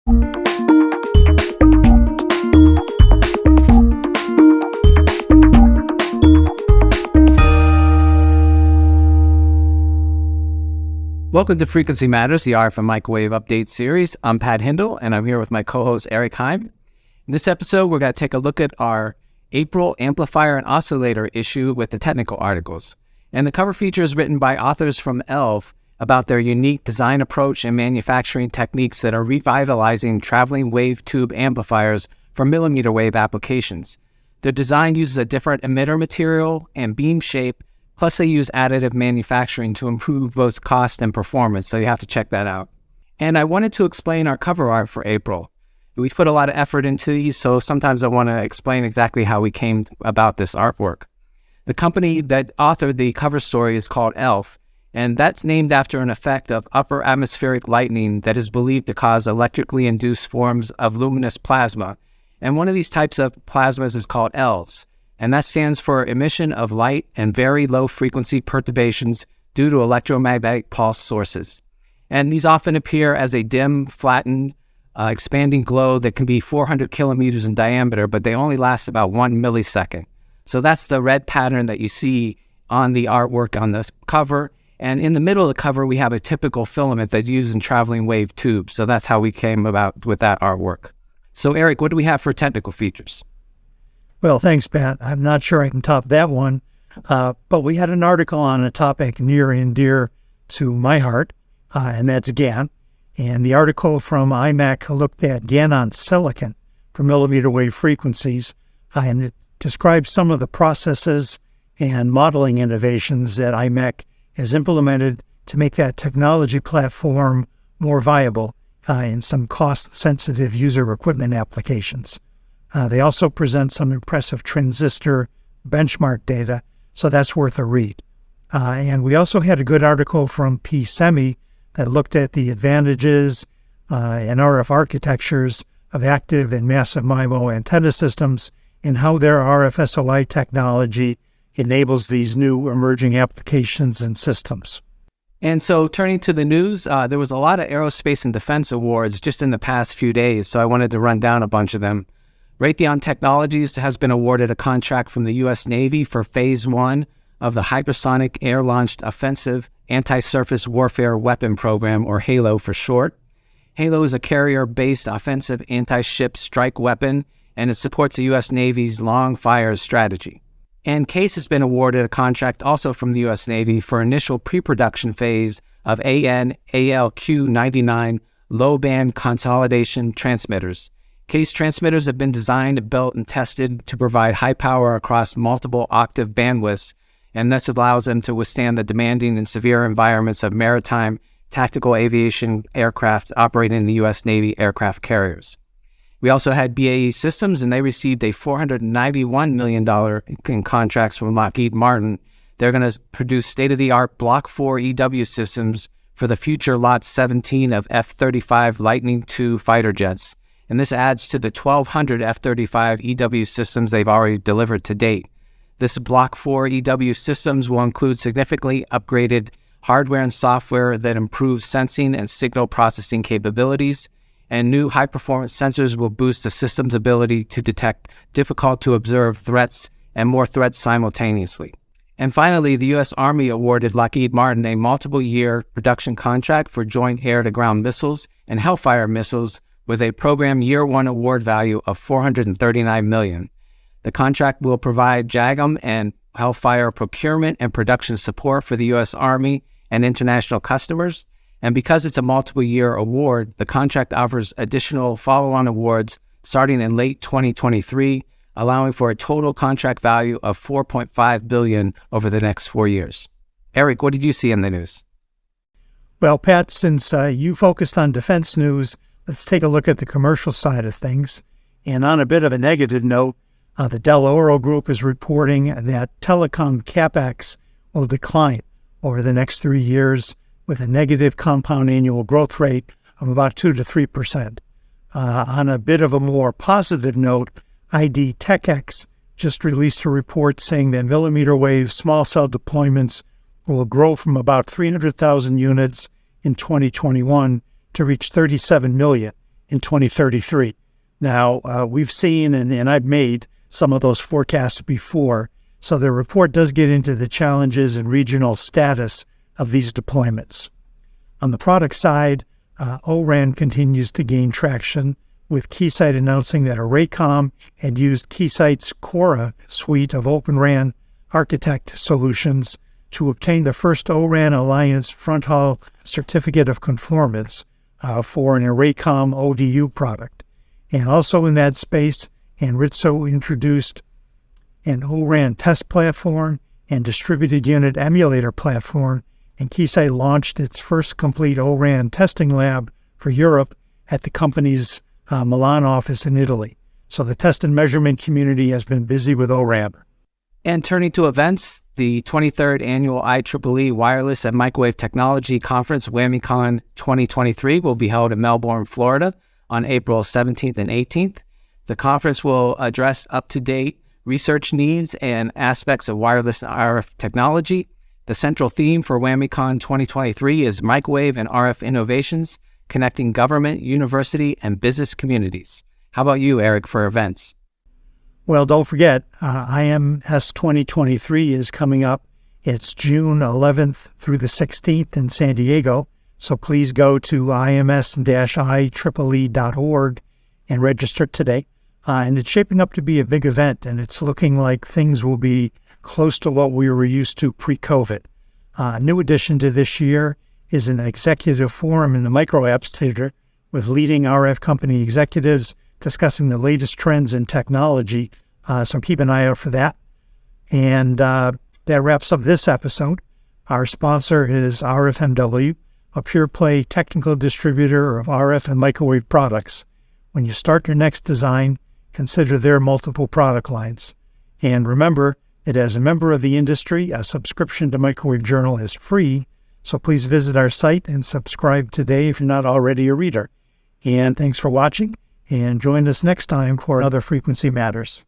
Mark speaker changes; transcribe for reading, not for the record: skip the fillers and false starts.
Speaker 1: Welcome to Frequency Matters, the RF and Microwave Update Series. I'm Pat Hindle, and I'm here with my co-host Eric Heim. In this episode, we're going to take a look at our April Amplifier and Oscillator issue with the technical articles. And the cover feature is written by authors from ELF about their unique design approach and manufacturing techniques that are revitalizing traveling wave tube amplifiers for millimeter wave applications. Their design uses a different emitter material and beam shape. Plus, they use additive manufacturing to improve both cost and performance, so you have to check that out. And I wanted to explain our cover art for April. We've put a lot of effort into these, so sometimes I want to explain exactly how we came about this artwork. The company that authored the cover story is called ELF, and that's named after an effect of upper atmospheric lightning that is believed to cause electrically induced forms of luminous plasma. And one of these types of plasmas is called ELVs. And that stands for emission of light and very low frequency perturbations due to electromagnetic pulse sources. And these often appear as a dim, flattened, expanding glow that can be 400 kilometers in diameter, but they only last about 1 millisecond. So that's the red pattern that you see on the artwork on this cover. And in the middle of the cover, we have a typical filament that's used in traveling wave tubes. So that's how we came about with that artwork. So Eric, what do we have for technical features?
Speaker 2: Well, thanks, Pat. I'm not sure I can top that one, but we had an article on a topic near and dear to my heart, and that's GaN. And the article from IMAC looked at GaN on silicon for millimeter wave frequencies, and it describes some of the processes and modeling innovations that IMAC has implemented to make that technology platform more viable in some cost-sensitive user equipment applications. They also present some impressive transistor benchmark data, so that's worth a read. And we also had a good article from P-Semi that looked at the advantages and RF architectures of active and massive MIMO antenna systems and how their RF SOI technology enables these new emerging applications and systems.
Speaker 1: And so turning to the news, there was a lot of aerospace and defense awards just in the past few days, so I wanted to run down a bunch of them. Raytheon Technologies has been awarded a contract from the U.S. Navy for Phase 1 of the Hypersonic Air-Launched Offensive Anti-Surface Warfare Weapon Program, or HALO for short. HALO is a carrier-based offensive anti-ship strike weapon, and it supports the U.S. Navy's long fires strategy. And CASE has been awarded a contract also from the U.S. Navy for initial pre-production phase of AN/ALQ-99 low-band consolidation transmitters. CASE transmitters have been designed, built, and tested to provide high power across multiple octave bandwidths, and this allows them to withstand the demanding and severe environments of maritime tactical aviation aircraft operating in the U.S. Navy aircraft carriers. We also had BAE Systems, and they received a $491 million in contracts from Lockheed Martin. They're going to produce state-of-the-art Block 4 EW systems for the future Lot 17 of F-35 Lightning II fighter jets. And this adds to the 1,200 F-35 EW systems they've already delivered to date. This Block 4 EW systems will include significantly upgraded hardware and software that improves sensing and signal processing capabilities, and new high-performance sensors will boost the system's ability to detect difficult-to-observe threats and more threats simultaneously. And finally, the U.S. Army awarded Lockheed Martin a multiple-year production contract for Joint Air-to-Ground Missiles and Hellfire missiles with a program year one award value of $439 million. The contract will provide JAGM and Hellfire procurement and production support for the U.S. Army and international customers. And because it's a multiple-year award, the contract offers additional follow-on awards starting in late 2023, allowing for a total contract value of $4.5 billion over the next 4 years. Eric, what did you see in the news?
Speaker 2: Well, Pat, since you focused on defense news, let's take a look at the commercial side of things. And on a bit of a negative note, the Del Oro Group is reporting that telecom CapEx will decline over the next 3 years with a negative compound annual growth rate of about 2 to 3%. On a bit of a more positive note, ID TechX just released a report saying that millimeter wave small cell deployments will grow from about 300,000 units in 2021 to reach 37 million in 2033. Now, we've seen, and I've made some of those forecasts before, so the report does get into the challenges and regional status of these deployments. On the product side, O-RAN continues to gain traction, with Keysight announcing that Arraycom had used Keysight's Cora suite of Open RAN architect solutions to obtain the first O-RAN Alliance front-haul certificate of conformance for an Arraycom ODU product. And also in that space, Anritzo introduced an O-RAN test platform and distributed unit emulator platform, and Keysight launched its first complete O-RAN testing lab for Europe at the company's Milan office in Italy. So the test and measurement community has been busy with O-RAN.
Speaker 1: And turning to events, the 23rd Annual IEEE Wireless and Microwave Technology Conference, WWAMICon 2023, will be held in Melbourne, Florida on April 17th and 18th. The conference will address up-to-date research needs and aspects of wireless and RF technology. The central theme for WWAMICon 2023 is Microwave and RF Innovations, Connecting Government, University, and Business Communities. How about you, Eric, for events?
Speaker 2: Well, don't forget, IMS 2023 is coming up. It's June 11th through the 16th in San Diego, so please go to ims-ieee.org and register today. And it's shaping up to be a big event, and it's looking like things will be close to what we were used to pre-COVID. A new addition to this year is an executive forum in the Micro-Apps Theater with leading RF company executives discussing the latest trends in technology, so keep an eye out for that. And that wraps up this episode. Our sponsor is RFMW, a pure-play technical distributor of RF and microwave products. When you start your next design, consider their multiple product lines. And remember that as a member of the industry, a subscription to Microwave Journal is free, so please visit our site and subscribe today if you're not already a reader. And thanks for watching, and join us next time for another Frequency Matters.